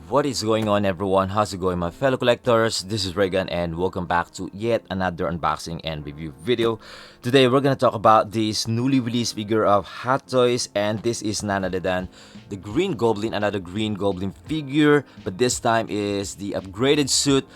What is going on, everyone? How's it going, my fellow collectors? This is Reagan and welcome back to yet another unboxing and review video. Today we're gonna talk about this newly released figure of Hot Toys, and this is none other than the Green Goblin, another Green Goblin figure, but this time is the upgraded suit,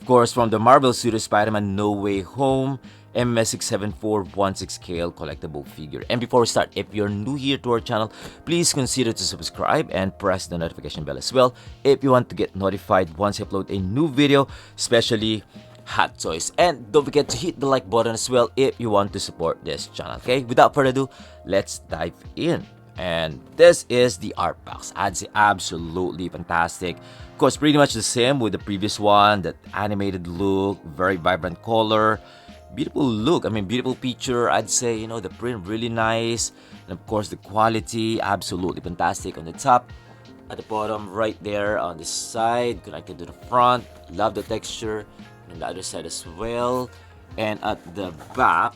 of course, from the Marvel suit of Spider-Man No Way Home. MS67416 scale collectible figure. And before we start, if you're new here to our channel, please consider to subscribe and press the notification bell as well if you want to get notified once I upload a new video, especially Hot Toys. And don't forget to hit the like button as well if you want to support this channel. Okay, without further ado, let's dive in. And this is the art box. I'd say absolutely fantastic. Of course, pretty much the same with the previous one, that animated look, very vibrant color, beautiful look. I mean, beautiful picture. I'd say, you know, the print really nice, and of course the quality absolutely fantastic. On the top, at the bottom, right there on the side, connected to the front. Love the texture. And the other side as well. And at the back,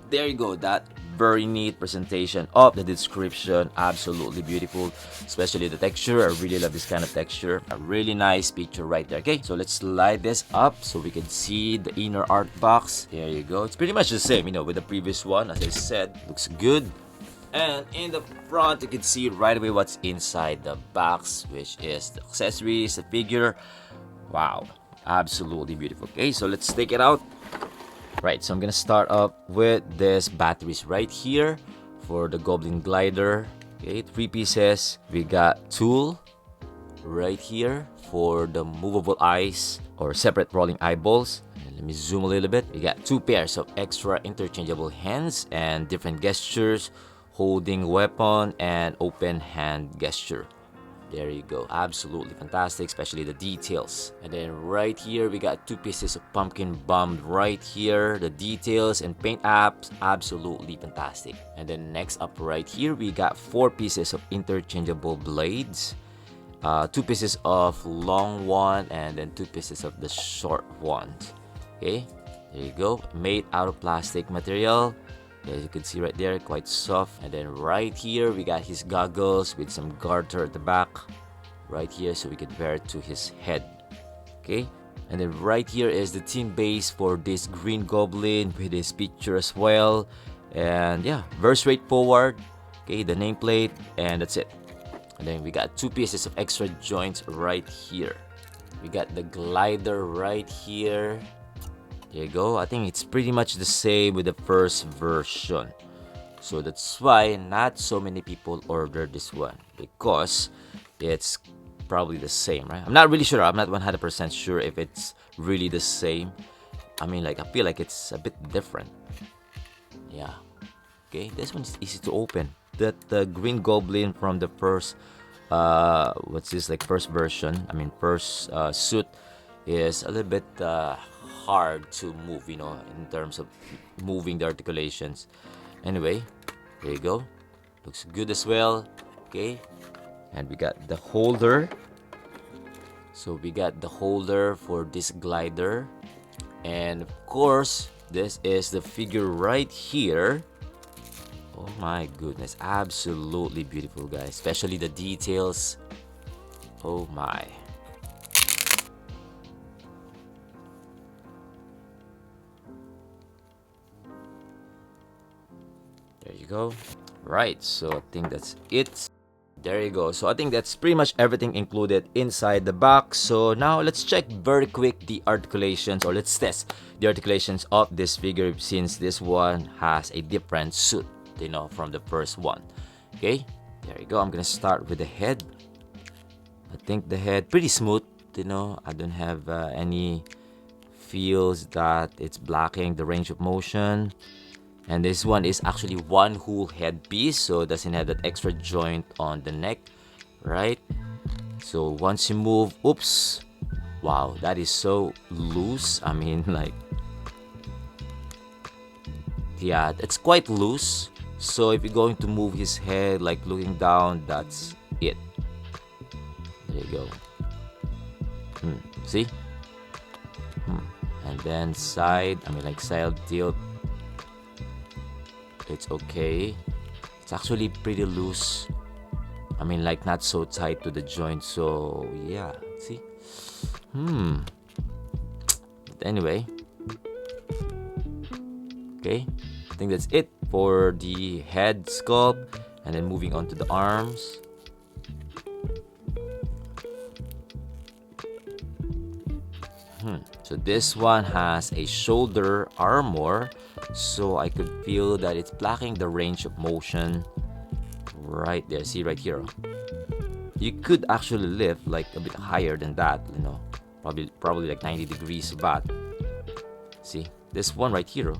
there you go. That very neat presentation of the description. Absolutely beautiful, especially the texture. I really love this kind of texture. A really nice picture right there. Okay, so let's slide this up so we can see the inner art box. There you go. It's pretty much the same, you know, with the previous one. As I said, looks good. And in the front, you can see right away what's inside the box, which is the accessories, the figure. Wow, absolutely beautiful. Okay, so let's take it out. Right, so I'm gonna start up with this batteries right here for the Goblin glider. Okay, 3 pieces. We got tool right here for the movable eyes or separate rolling eyeballs. And let me zoom a little bit. We got 2 pairs of extra interchangeable hands and different gestures, holding weapon and open hand gesture. There you go. Absolutely fantastic, especially the details. And then right here, we got 2 pieces of pumpkin bomb right here. The details and paint apps, absolutely fantastic. And then next up right here, we got 4 pieces of interchangeable blades. 2 pieces of long one and then 2 pieces of the short ones. Okay, there you go. Made out of plastic material. As you can see right there, quite soft. And then right here, we got his goggles with some garter at the back right here, so we can wear it to his head. Okay, and then right here is the team base for this Green Goblin with his picture as well. And yeah, very straightforward. Okay, the nameplate, and that's it. And then we got 2 pieces of extra joints right here. We got the glider right here. There you go. I think it's pretty much the same with the first version. So that's why not so many people ordered this one, because it's probably the same, right? I'm not really sure. I'm not 100% sure if it's really the same. I mean, like, I feel like it's a bit different. Yeah. Okay, this one's easy to open. That the Green Goblin from the first, what's this, like, first version, I mean, first suit, is a little bit hard to move, you know, in terms of moving the articulations. Anyway, there you go. Looks good as well. Okay, and we got the holder. So we got the holder for this glider, and of course this is the figure right here. Oh my goodness, absolutely beautiful, guys, especially the details. Oh my. There you go. Right, so I think that's it. There you go. So I think that's pretty much everything included inside the box. So now let's check very quick the articulations, or let's test the articulations of this figure, since this one has a different suit, you know, from the first one. Okay, there you go. I'm gonna start with the head. I think the head pretty smooth, you know. I don't have any feels that it's blocking the range of motion. And this one is actually one whole headpiece, so it doesn't have that extra joint on the neck, right? So once you move, oops, wow, that is so loose. I mean, like, yeah, it's quite loose. So if you're going to move his head, like looking down, that's it. There you go. See? And then side, I mean, like side tilt. It's okay. It's actually pretty loose. I mean, like not so tight to the joint. So yeah, see. But anyway, okay, I think that's it for the head sculpt, and then moving on to the arms. So this one has a shoulder armor, so I could feel that it's blocking the range of motion right there. See right here. You could actually lift like a bit higher than that, you know, probably like 90 degrees, but see this one right here,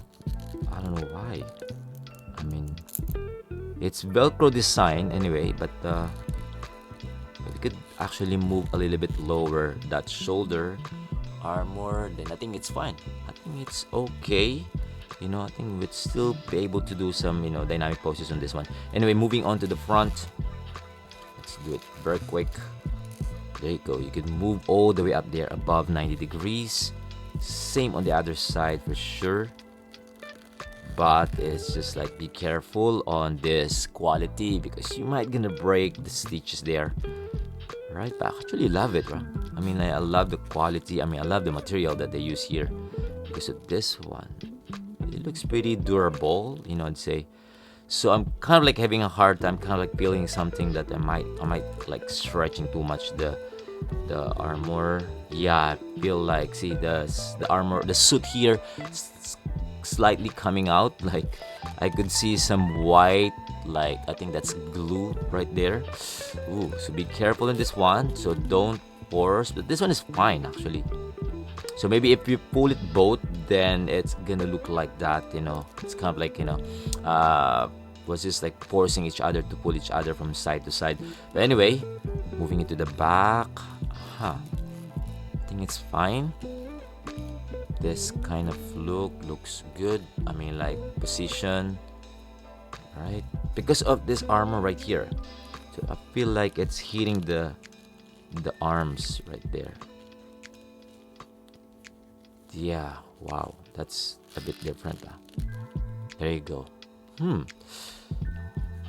I don't know why. I mean, it's Velcro design anyway, but we could actually move a little bit lower that shoulder armor, then I think it's fine. I think it's okay. You know, I think we'd still be able to do some, you know, dynamic poses on this one. Anyway, moving on to the front. Let's do it very quick. There you go. You can move all the way up there above 90 degrees. Same on the other side for sure. But it's just like be careful on this quality because you might gonna break the stitches there. Right? But I actually love it, right? I mean, I love the quality. I mean, I love the material that they use here because of this one. It looks pretty durable, you know, I'd say. So I'm kind of like having a hard time, kind of like feeling something that I might like stretching too much the armor. Yeah, I feel like see the armor, the suit here, slightly coming out. Like I could see some white, like I think that's glue right there. Ooh, so be careful in this one. So don't force, but this one is fine actually. So maybe if you pull it both, then it's gonna look like that, you know. It's kind of like, you know, was just like forcing each other to pull each other from side to side. But anyway, moving into the back, I think it's fine. This kind of look looks good. I mean, like position, right? Because of this armor right here, so I feel like it's hitting the arms right there. Yeah, wow, that's a bit different. There you go.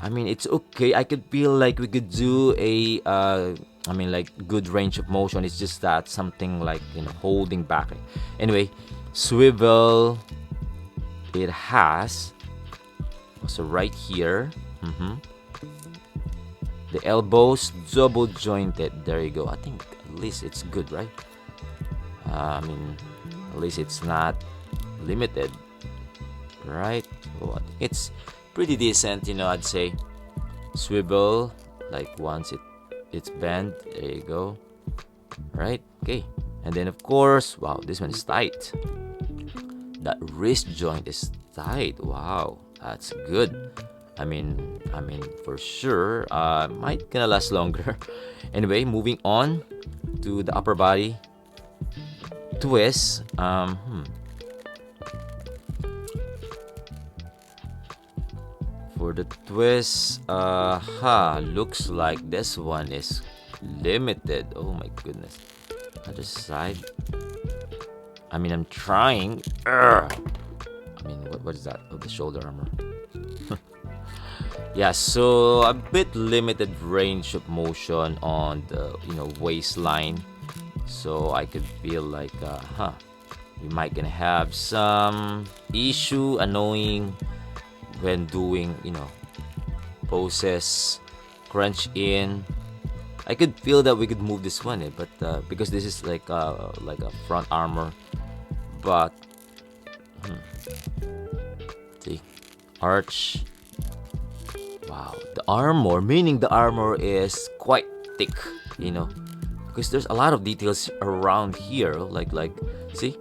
I mean, it's okay. I could feel like we could do a I mean, like good range of motion. It's just that something like, you know, holding back. Anyway, swivel it has. So right here, the elbows double jointed. There you go. I think at least it's good, right? I mean, at least it's not limited, right? Oh, I think it's pretty decent, you know, I'd say. Swivel, like once it's bent, there you go. Right? Okay. And then of course, wow, this one is tight. That wrist joint is tight. Wow, that's good. I mean, for sure, might gonna last longer. Anyway, moving on to the upper body twist. For the twist, looks like this one is limited. Oh my goodness. Other side. I mean, I'm trying. I mean, what is that? Oh, the shoulder armor. Yeah, so a bit limited range of motion on the, you know, waistline. So I could feel like, we might gonna have some issue, annoying when doing, you know, poses, crunch in. I could feel that we could move this one, but because this is like a front armor, but see, arch. Wow, the armor, meaning the armor is quite thick, you know, because there's a lot of details around here. Like see,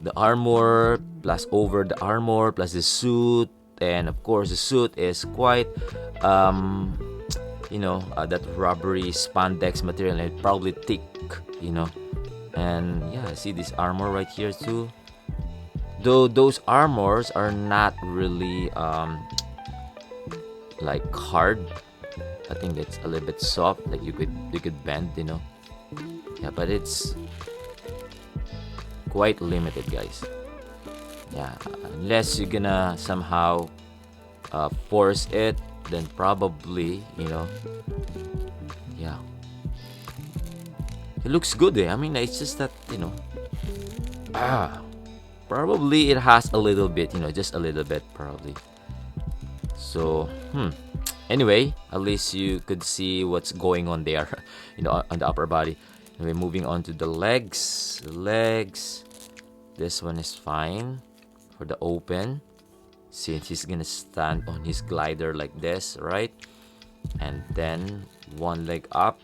the armor plus over the armor plus the suit. And of course, the suit is quite, you know, that rubbery spandex material, and probably thick, you know. And yeah, I see this armor right here too. Though those armors are not really like hard. I think it's a little bit soft, like you could bend, you know. Yeah, but it's quite limited, guys. Yeah, unless you're gonna somehow force it, then probably, you know, Yeah. It looks good I mean, it's just that, probably it has a little bit, just a little bit probably. So, anyway, at least you could see what's going on there, on the upper body. Anyway, moving on to the legs. The legs, this one is fine for the open, since he's gonna stand on his glider like this, right? And then one leg up,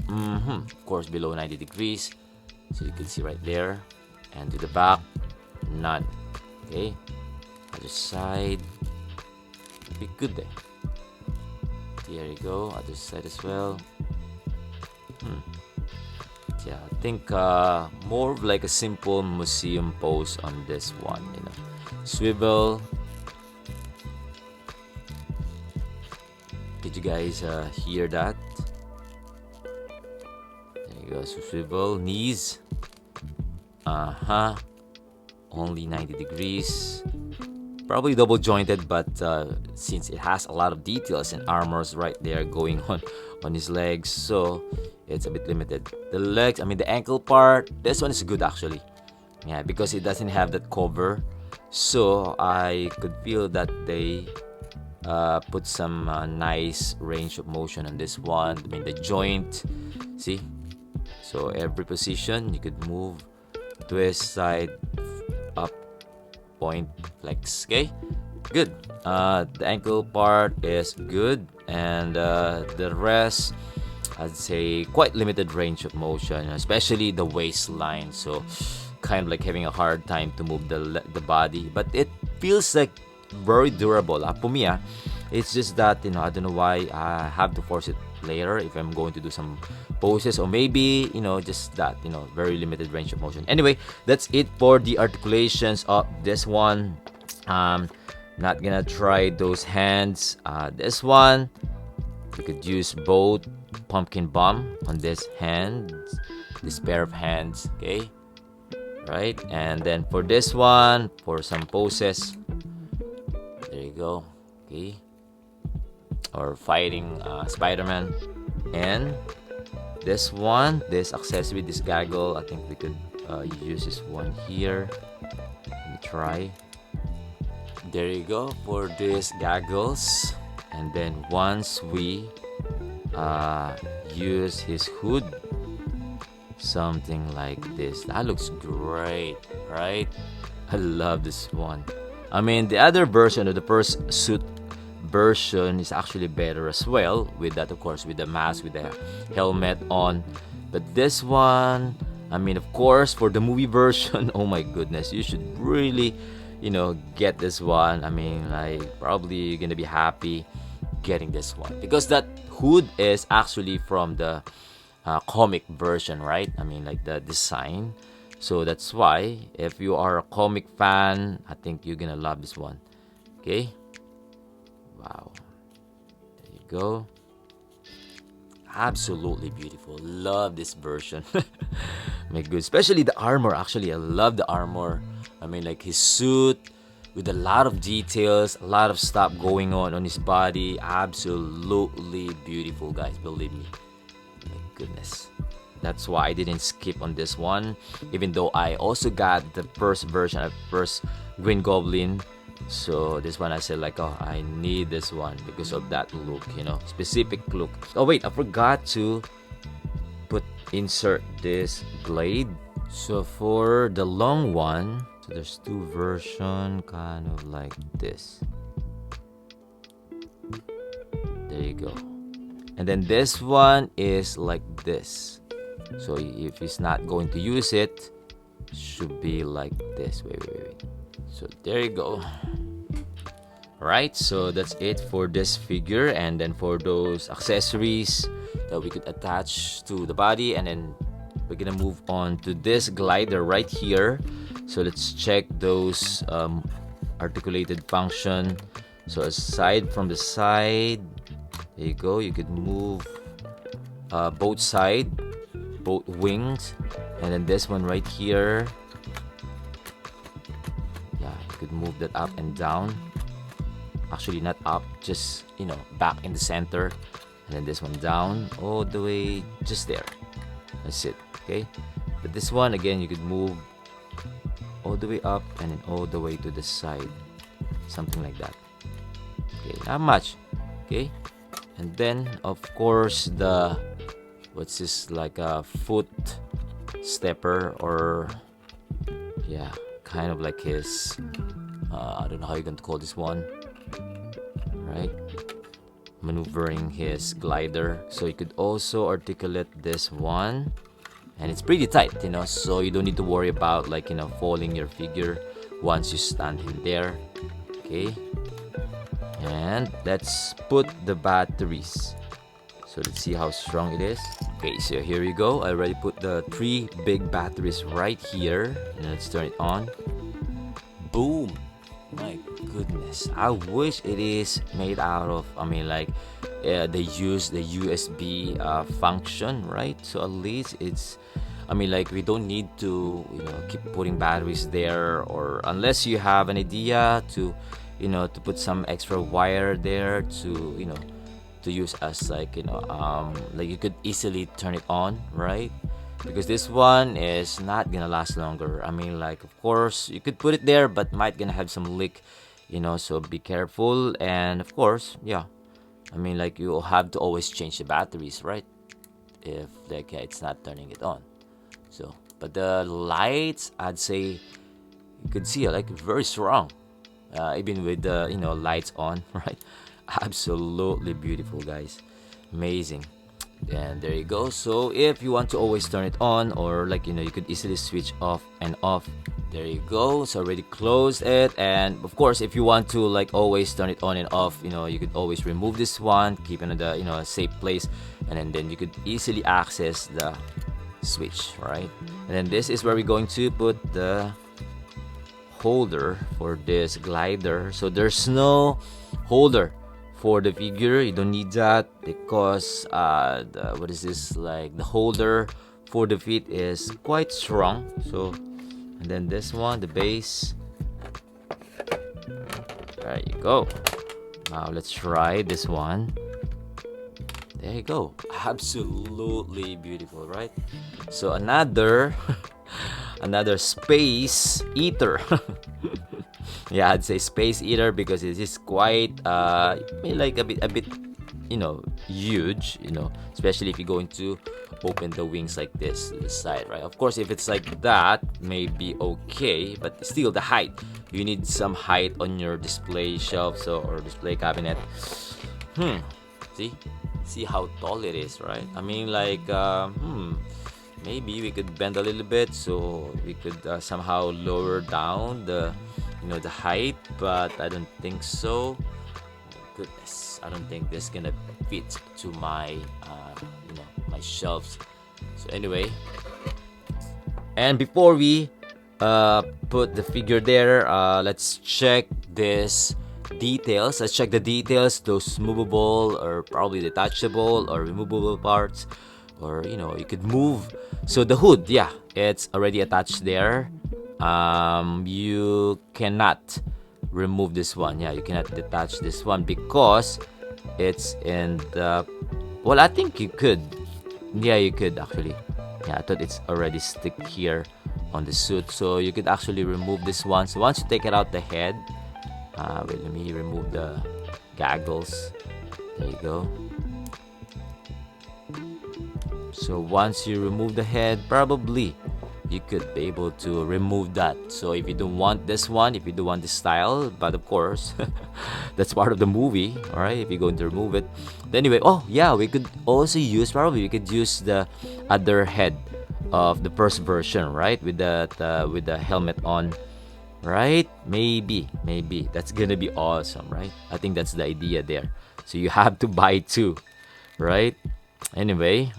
of course below 90 degrees, so you can see right there. And to the back, none. Okay, other side, be good there. There you go, other side as well. Yeah, I think more of like a simple museum pose on this one, swivel. Did you guys hear that? There you go, so swivel, knees. Only 90 degrees. Probably double jointed, but since it has a lot of details and armors right there going on his legs, so it's a bit limited. The legs, I mean the ankle part, this one is good actually. Yeah, because it doesn't have that cover, so I could feel that they put some nice range of motion on this one. I mean the joint, see? So every position you could move, twist, side, up, point, flex. Okay, good. The ankle part is good, and the rest, I'd say quite limited range of motion, especially the waistline. So kind of like having a hard time to move the body, but it feels like very durable. For me, it's just that I don't know why I have to force it later if I'm going to do some poses, or maybe just that very limited range of motion. Anyway, that's it for the articulations of this one. Not gonna try those hands. This one you could use both pumpkin bomb on this hand, this pair of hands. Okay, right? And then for this one, for some poses, there you go. Okay, or fighting Spider-Man. And this one, this accessory, this gaggle, I think we could use this one here. Let me try. There you go for these gaggles. And then once we use his hood, something like this, that looks great, right? I love this one. I mean, the other version of the first suit version is actually better as well, with that, of course, with the mask, with the helmet on. But this one, I mean, of course, for the movie version, oh my goodness, you should really get this one. I mean, like, probably you're gonna be happy getting this one, because that hood is actually from the comic version, right? I mean, like the design. So that's why if you are a comic fan, I think you're gonna love this one. Okay, wow, there you go. Absolutely beautiful. Love this version. My good, especially the armor. Actually, I love the armor. I mean, like his suit with a lot of details, a lot of stuff going on his body. Absolutely beautiful, guys, believe me. My goodness, that's why I didn't skip on this one, even though I also got the first version of first Green Goblin. So this one I said like, oh, I need this one because of that look, specific look. Oh wait, I forgot to insert this blade. So for the long one, so there's two version, kind of like this. There you go. And then this one is like this. So if he's not going to use it, should be like this. Wait. So there you go. Right, so that's it for this figure. And then for those accessories that we could attach to the body, and then we're gonna move on to this glider right here. So let's check those articulated function. So aside from the side, there you go, you could move both side, both wings. And then this one right here, yeah, you could move that up and down. Actually not up, just back in the center. and then this one down all the way just there. That's it. Okay, but this one again, you could move all the way up and then all the way to the side, something like that. Okay, not much. Okay, and then of course the, what's this, like a foot stepper, or yeah, kind of like his I don't know how you can call this one, right? Maneuvering his glider. So you could also articulate this one, and it's pretty tight, you know, so you don't need to worry about, like, you know, falling your figure once you stand him there. Okay, and let's put the batteries. So let's see how strong it is. Okay, so here you go. I already put the 3 big batteries right here, and let's turn it on. Boom. My goodness, I wish it is made out of, I mean, like, they use the USB function, right? So at least it's, I mean, like, we don't need to, you know, keep putting batteries there, or unless you have an idea to, you know, to put some extra wire there to, you know, to use as, like, you know, like you could easily turn it on, right? Because this one is not gonna last longer. I mean, like, of course you could put it there, but might gonna have some leak, you know, so be careful. And of course, yeah, I mean, like, you have to always change the batteries, right? If, like, yeah, it's not turning it on. So, but the lights, I'd say you could see, like, very strong, even with the, you know, lights on, right? Absolutely beautiful, guys. Amazing. And there you go. So if you want to always turn it on, or, like, you know, you could easily switch off and off. There you go. So already closed it. And of course, if you want to, like, always turn it on and off, you know, you could always remove this one, keep it in the, you know, a safe place, and then you could easily access the switch, right? And then this is where we're going to put the holder for this glider. So there's no holder for the figure. You don't need that, because what is this, like, the holder for the feet is quite strong. So, and then this one, the base, there you go. Now let's try this one. There you go. Absolutely beautiful, right? So another another space eater. Yeah, I'd say space eater, because it is quite like a bit, you know, huge, you know, especially if you're going to open the wings like this side, right? Of course, if it's like that, maybe okay, but still the height, you need some height on your display shelf, so, or display cabinet. See how tall it is, right? I mean, like, maybe we could bend a little bit, so we could somehow lower down the, you know, the height, but I don't think so. Goodness, I don't think this is gonna fit to my you know, my shelves. So anyway, and before we put the figure there, let's check this details. Let's check the details, those movable or probably detachable or removable parts, or, you know, you could move. So the hood, yeah, it's already attached there. You cannot remove this one. Yeah, you cannot detach this one because it's in the, well, I think you could. Yeah, you could actually. Yeah, I thought it's already stick here on the suit, so you could actually remove this one. So once you take it out the head, wait, let me remove the goggles. There you go. So once you remove the head, probably you could be able to remove that. So if you don't want this one, if you don't want this style, but of course that's part of the movie, all right, if you're going to remove it. But anyway, oh yeah, we could also use, probably we could use the other head of the first version, right, with the helmet on, right? Maybe that's gonna be awesome, right? I think that's the idea there. So you have to buy two, right? Anyway,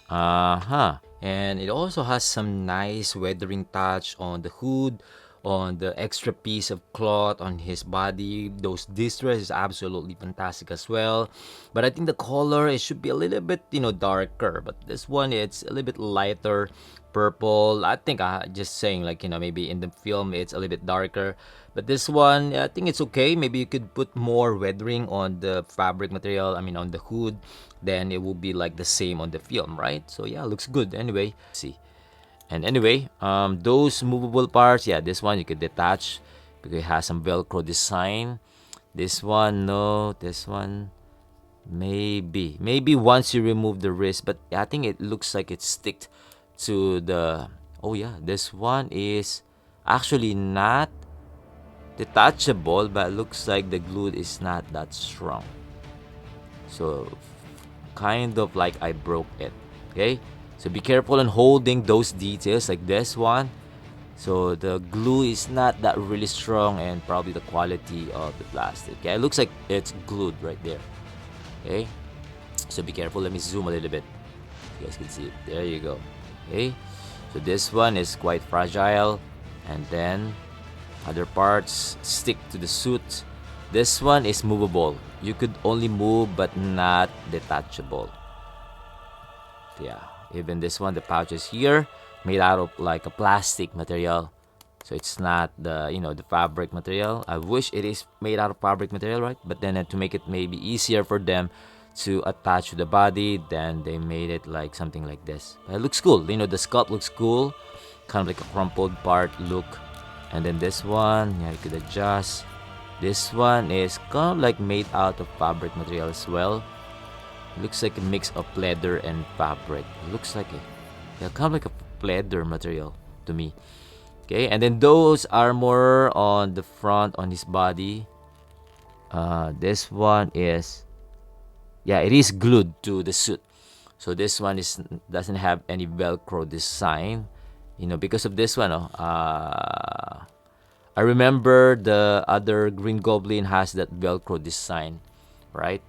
and it also has some nice weathering touch on the hood, on the extra piece of cloth on his body. Those distress is absolutely fantastic as well. But I think the color, it should be a little bit, darker. But this one, it's a little bit lighter purple. I think just saying, like, maybe in the film it's a little bit darker. But this one, I think it's okay. Maybe you could put more weathering on the fabric material, I mean on the hood. Then it will be like the same on the film, right? So yeah, looks good anyway. See. And anyway, those movable parts, yeah, this one you could detach because it has some Velcro design. This one, no. This one, maybe once you remove the wrist, but I think it looks like it's sticked to the. Oh yeah, this one is actually not detachable, but it looks like the glue is not that strong. So kind of like I broke it. Okay, so be careful on holding those details like this one. So the glue is not that really strong, and probably the quality of the plastic. Okay, it looks like it's glued right there. Okay, so be careful. Let me zoom a little bit. You guys can see it. There you go. Okay, so this one is quite fragile, and then other parts stick to the suit. This one is movable. You could only move but not detachable. Yeah, even this one, the pouch is here, made out of like a plastic material. So it's not the fabric material. I wish it is made out of fabric material, right? But then to make it maybe easier for them to attach to the body, then they made it like something like this. But it looks cool. The sculpt looks cool. Kind of like a crumpled part look. And then this one, yeah, you could adjust. This one is kind of like made out of fabric material as well. It looks like a mix of leather and fabric. It looks like kind of like a leather material to me. Okay, and then those are more on the front on his body. This one is, yeah, it is glued to the suit. So this one doesn't have any Velcro design. Because of this one, I remember the other Green Goblin has that Velcro design, right?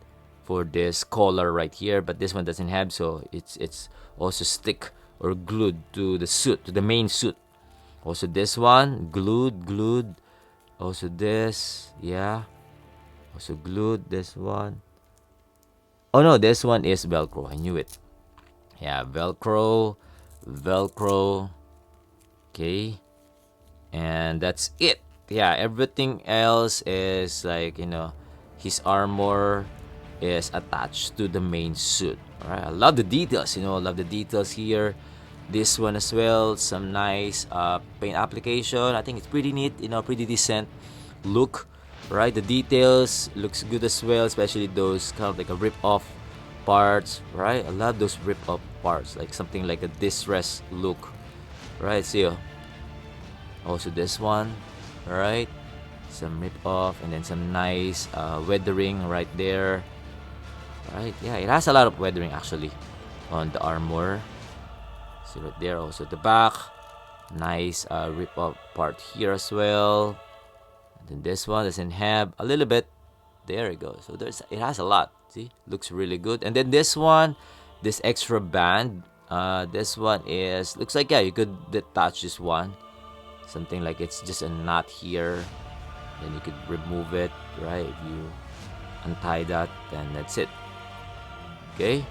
For this collar right here, but this one doesn't have, so it's also stick or glued to the suit, to the main suit. Also this one, glued. Also this, yeah. Also glued, this one. Oh no, this one is Velcro. I knew it. Yeah, Velcro. Okay. And that's it. Yeah, everything else is like, his armor is attached to the main suit. Alright, I love the details, I love the details here. This one as well, some nice paint application. I think it's pretty neat, pretty decent look. Right, the details looks good as well, especially those kind of like a rip-off parts. Right, I love those rip-off parts, like something like a distress look. Right, see you. Also this one, right, some rip-off, and then some nice weathering right there. Right, yeah, it has a lot of weathering actually on the armor. See right there, also the back, nice rip-off part here as well. And then this one doesn't have a little bit. There you go. So it has a lot. See, looks really good. And then this one, this extra band. This one looks like, yeah, you could detach this one. Something like it's just a knot here. Then you could remove it, right? If you untie that, then that's it. Okay.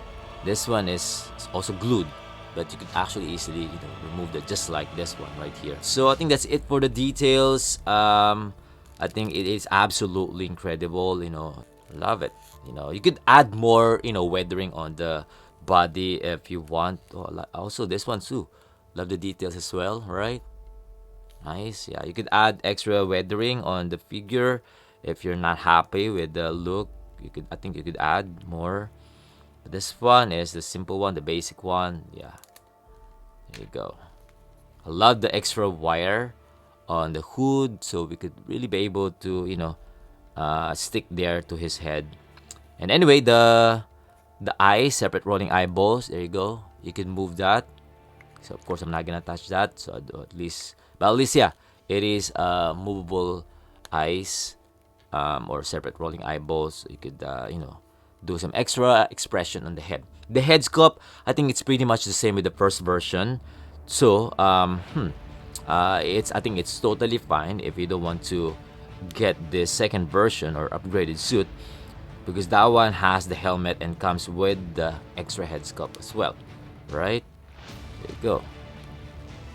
This one is also glued, but you could actually easily remove it, just like this one right here. So I think that's it for the details. I think it is absolutely incredible. Love it. You could add more weathering on the body if you want. Also this one too, love the details as well, right? Nice. Yeah, you could add extra weathering on the figure if you're not happy with the look. I think you could add more. But this one is the simple one, the basic one. Yeah, there you go. I love the extra wire on the hood, so we could really be able to stick there to his head. And anyway, the eyes, separate rolling eyeballs, there you go. You can move that. So of course I'm not gonna touch that, so at least yeah, it is movable eyes, or separate rolling eyeballs. So you could do some extra expression on the head. The head sculpt, I think it's pretty much the same with the first version. So I think it's totally fine if you don't want to get the second version or upgraded suit, because that one has the helmet and comes with the extra head sculpt as well, right? There you go.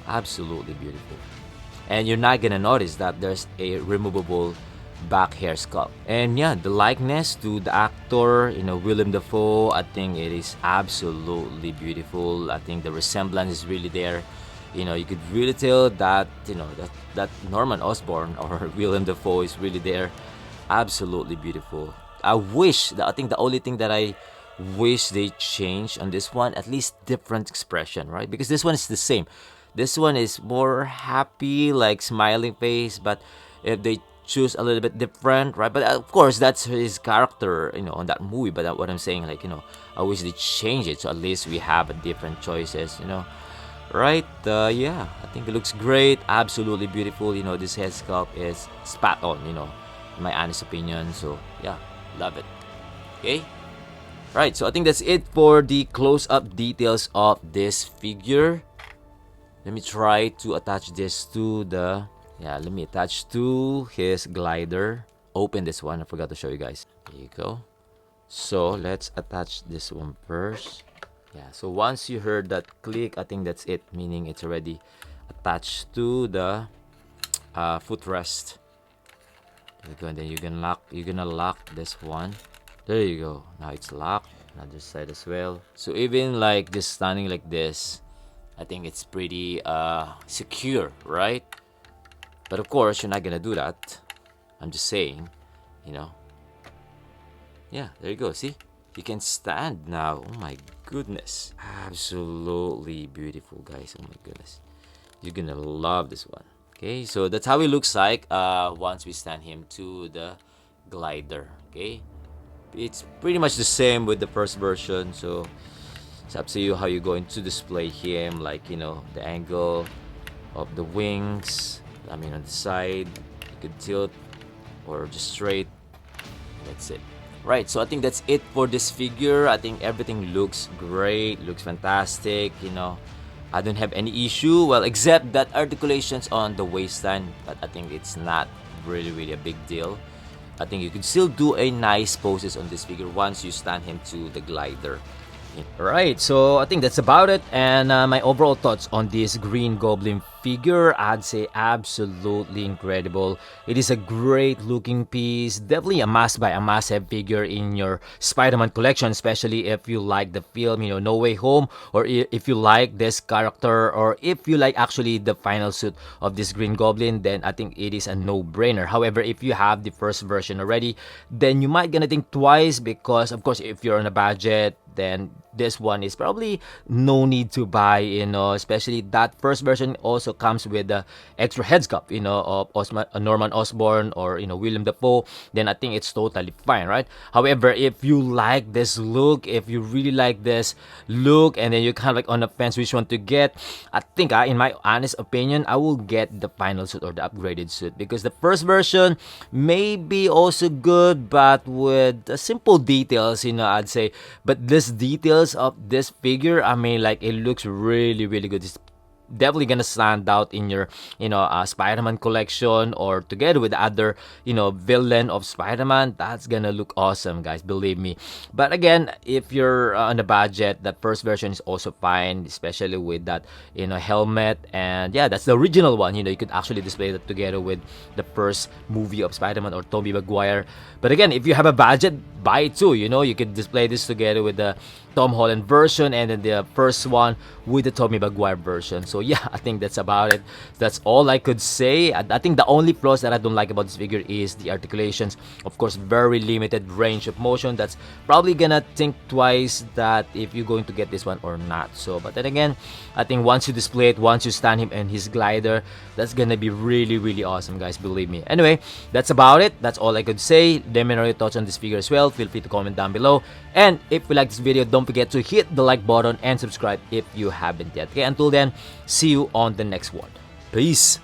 Absolutely beautiful. And you're not gonna notice that there's a removable back hair sculpt. And yeah, the likeness to the actor, Willem Dafoe, I think it is absolutely beautiful. I think the resemblance is really there. You could really tell that, that Norman Osborn or Willem Dafoe is really there. Absolutely beautiful. I think the only thing that I wish they changed on this one, at least different expression, right? Because this one is the same. This one is more happy, like smiling face, but if they choose a little bit different, right? But of course, that's his character, on that movie. But what I'm saying, like, I wish they change it so at least we have a different choices, right? Yeah, I think it looks great, absolutely beautiful. This head sculpt is spot on, in my honest opinion. So yeah, love it. Okay. Right, so I think that's it for the close-up details of this figure. Let me try to attach this to let me attach to his glider. Open this one, I forgot to show you guys. There you go. So let's attach this one first. Yeah, so once you heard that click, I think that's it, meaning it's already attached to the footrest. There you go, and then you're gonna lock this one. There you go. Now it's locked. Another side as well. So even like just standing like this, I think it's pretty secure, right? But of course, you're not gonna do that. I'm just saying, Yeah, there you go. See? You can stand now. Oh my goodness. Absolutely beautiful, guys. Oh my goodness. You're gonna love this one. Okay, so that's how it looks like once we stand him to the glider. Okay? It's pretty much the same with the first version, so it's up to you how you're going to display him, like, the angle of the wings, on the side. You could tilt or just straight. That's it. Right, so I think that's it for this figure. I think everything looks great, looks fantastic, I don't have any issue, well, except that articulations on the waistline, but I think it's not really a big deal. I think you can still do a nice poses on this figure once you stand him to the glider. Alright, so I think that's about it, and my overall thoughts on this Green Goblin figure, I'd say absolutely incredible. It is a great looking piece, definitely a must-buy, a must-have figure in your Spider-Man collection, especially if you like the film, No Way Home, or if you like this character, or if you like actually the final suit of this Green Goblin, then I think it is a no-brainer. However, if you have the first version already, then you might gonna think twice, because of course if you're on a budget, then this one is probably no need to buy, especially that first version also comes with the extra head sculpt, of Norman Osborn or, Willem Dafoe, then I think it's totally fine, right? However, if you like this look, if you really like this look, and then you're kind of like on the fence which one to get, I think, in my honest opinion, I will get the final suit or the upgraded suit, because the first version may be also good, but with the simple details, I'd say. But this details of this figure, like, it looks really good. It's definitely gonna stand out in your Spider-Man collection, or together with the other villain of Spider-Man. That's gonna look awesome, guys, believe me. But again, if you're on a budget, that first version is also fine, especially with that helmet. And yeah, that's the original one. You could actually display that together with the first movie of Spider-Man or Tobey Maguire. But again, if you have a budget, buy it too. You could display this together with the Tom Holland version, and then the first one with the Tobey Maguire version. So yeah, I think that's about it. That's all I could say. I think the only flaws that I don't like about this figure is the articulations. Of course, very limited range of motion. That's probably gonna think twice that if you're going to get this one or not. So, but then again, I think once you display it, once you stand him and his glider, that's gonna be really awesome, guys, believe me. Anyway, that's about it. That's all I could say. Let me know your thoughts on this figure as well. Feel free to comment down below. And if you like this video, don't forget to hit the like button and subscribe if you haven't yet. Okay, until then, see you on the next one. Peace!